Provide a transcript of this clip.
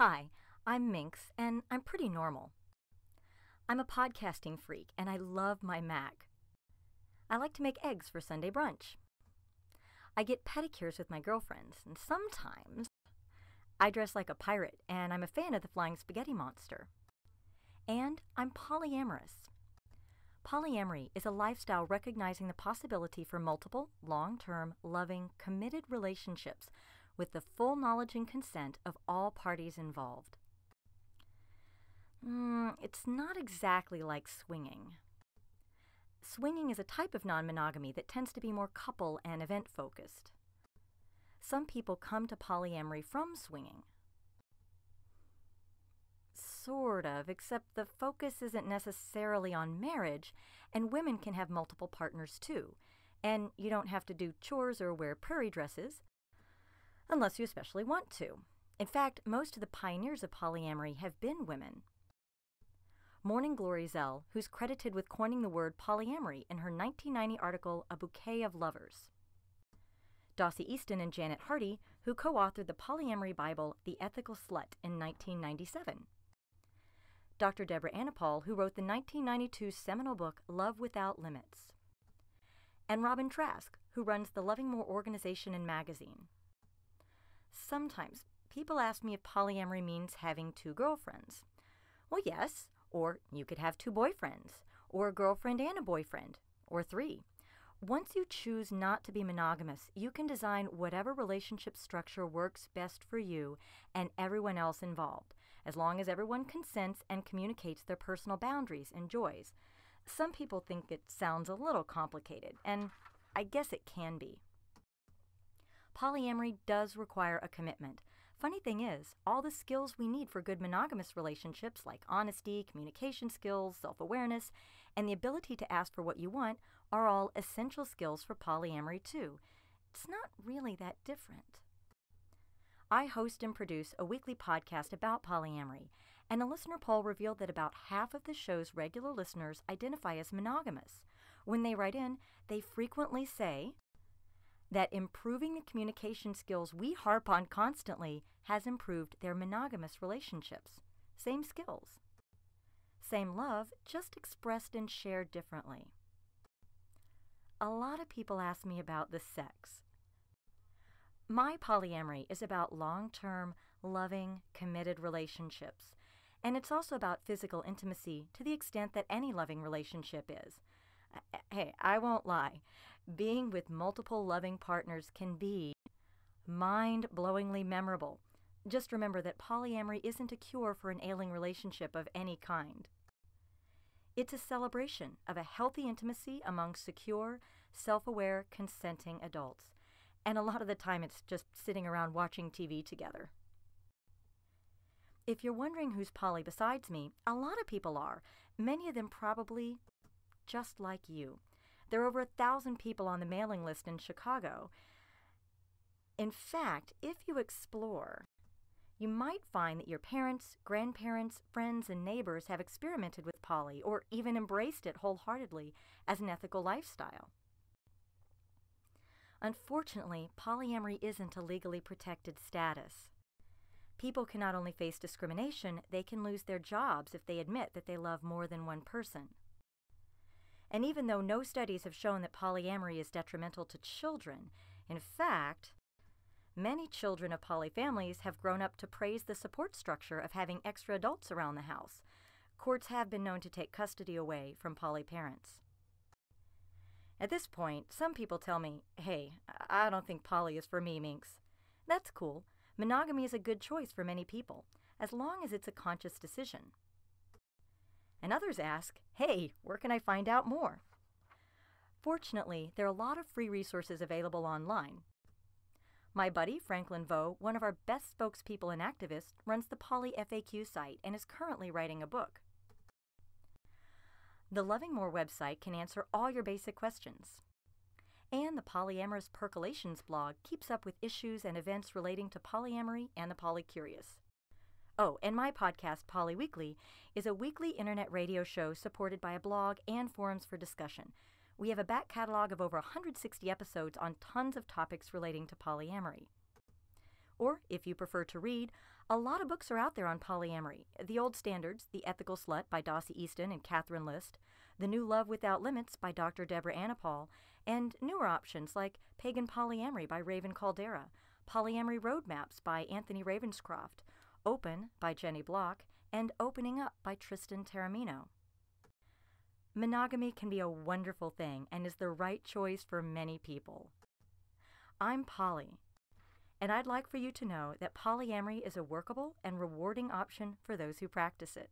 Hi, I'm Minx, and I'm pretty normal. I'm a podcasting freak, and I love my Mac. I like to make eggs for Sunday brunch. I get pedicures with my girlfriends, and sometimes I dress like a pirate, and I'm a fan of the Flying Spaghetti Monster. And I'm polyamorous. Polyamory is a lifestyle recognizing the possibility for multiple, long-term, loving, committed relationships with the full knowledge and consent of all parties involved. It's not exactly like swinging. Swinging is a type of non-monogamy that tends to be more couple and event-focused. Some people come to polyamory from swinging. Sort of, except the focus isn't necessarily on marriage, and women can have multiple partners too, and you don't have to do chores or wear prairie dresses, unless you especially want to. In fact, most of the pioneers of polyamory have been women. Morning Glory Zell, who's credited with coining the word polyamory in her 1990 article, A Bouquet of Lovers. Dossie Easton and Janet Hardy, who co-authored the polyamory Bible, The Ethical Slut, in 1997. Dr. Deborah Anapol, who wrote the 1992 seminal book, Love Without Limits. And Robin Trask, who runs the Loving More organization and magazine. Sometimes people ask me if polyamory means having two girlfriends. Well, yes, or you could have two boyfriends, or a girlfriend and a boyfriend, or three. Once you choose not to be monogamous, you can design whatever relationship structure works best for you and everyone else involved, as long as everyone consents and communicates their personal boundaries and joys. Some people think it sounds a little complicated, and I guess it can be. Polyamory does require a commitment. Funny thing is, all the skills we need for good monogamous relationships like honesty, communication skills, self-awareness, and the ability to ask for what you want are all essential skills for polyamory too. It's not really that different. I host and produce a weekly podcast about polyamory, and a listener poll revealed that about half of the show's regular listeners identify as monogamous. When they write in, they frequently say that improving the communication skills we harp on constantly has improved their monogamous relationships. Same skills. Same love, just expressed and shared differently. A lot of people ask me about the sex. My polyamory is about long-term, loving, committed relationships, and it's also about physical intimacy to the extent that any loving relationship is. Hey, I won't lie. Being with multiple loving partners can be mind-blowingly memorable. Just remember that polyamory isn't a cure for an ailing relationship of any kind. It's a celebration of a healthy intimacy among secure, self-aware, consenting adults. And a lot of the time it's just sitting around watching TV together. If you're wondering who's poly besides me, a lot of people are. Many of them probably just like you. There are over 1,000 people on the mailing list in Chicago. In fact, if you explore, you might find that your parents, grandparents, friends, and neighbors have experimented with poly or even embraced it wholeheartedly as an ethical lifestyle. Unfortunately, polyamory isn't a legally protected status. People can not only face discrimination, they can lose their jobs if they admit that they love more than one person. And even though no studies have shown that polyamory is detrimental to children, in fact, many children of poly families have grown up to praise the support structure of having extra adults around the house. Courts have been known to take custody away from poly parents. At this point, some people tell me, hey, I don't think poly is for me, Minx. That's cool. Monogamy is a good choice for many people, as long as it's a conscious decision. And others ask, hey, where can I find out more? Fortunately, there are a lot of free resources available online. My buddy, Franklin Vo, one of our best spokespeople and activists, runs the Poly FAQ site and is currently writing a book. The Loving More website can answer all your basic questions. And the Polyamorous Percolations blog keeps up with issues and events relating to polyamory and the polycurious. Oh, and my podcast, Poly Weekly, is a weekly internet radio show supported by a blog and forums for discussion. We have a back catalog of over 160 episodes on tons of topics relating to polyamory. Or, if you prefer to read, A lot of books are out there on polyamory. The old standards, The Ethical Slut by Dossie Easton and Catherine List, The New Love Without Limits by Dr. Deborah Anapol, and newer options like Pagan Polyamory by Raven Caldera, Polyamory Roadmaps by Anthony Ravenscroft, Open by Jenny Block, and Opening Up by Tristan Taramino. Monogamy can be a wonderful thing and is the right choice for many people. I'm Polly, and I'd like for you to know that polyamory is a workable and rewarding option for those who practice it.